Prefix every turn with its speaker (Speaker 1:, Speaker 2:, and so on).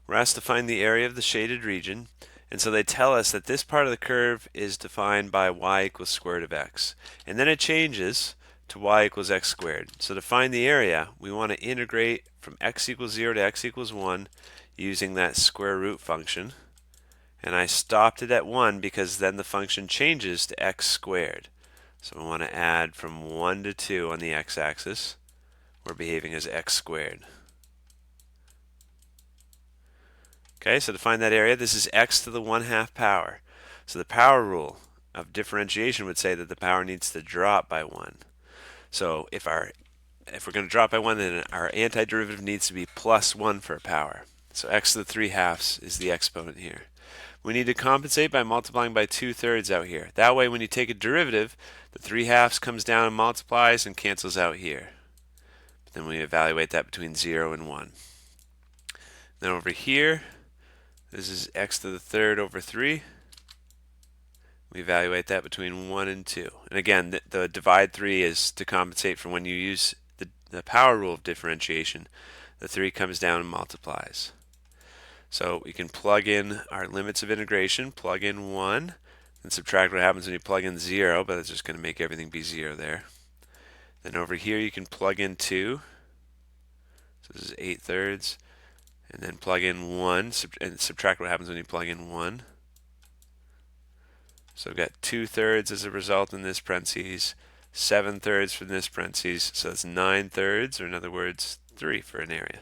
Speaker 1: We're asked to find the area of the shaded region, and so they tell us that this part of the curve is defined by y equals square root of x. And then it changes to y equals x squared. So to find the area, we want to integrate from x equals 0 to x equals 1 using that square root function. And I stopped it at 1 because then the function changes to x squared. So we want to add from 1 to 2 on the x-axis. We're behaving as x squared. Okay, so to find that area, this is x to the 1/2 power. So the power rule of differentiation would say that the power needs to drop by 1. So if we're going to drop by 1, then our antiderivative needs to be plus 1 for a power. So x to the 3/2 is the exponent here. We need to compensate by multiplying by 2/3 out here. That way, when you take a derivative, the 3/2 comes down and multiplies and cancels out here. But then we evaluate that between 0 and 1. Then over here, this is x to the 3rd over 3. We evaluate that between 1 and 2. And again, the divide 3 is to compensate for when you use the power rule of differentiation. The 3 comes down and multiplies. So we can plug in our limits of integration, plug in 1, and subtract what happens when you plug in 0, but it's just going to make everything be 0 there. Then over here you can plug in 2. So this is 8/3. And then plug in 1 and subtract what happens when you plug in 1. So we've got 2/3 as a result in this parentheses, 7/3 from this parentheses, so that's 9/3, or in other words, 3 for an area.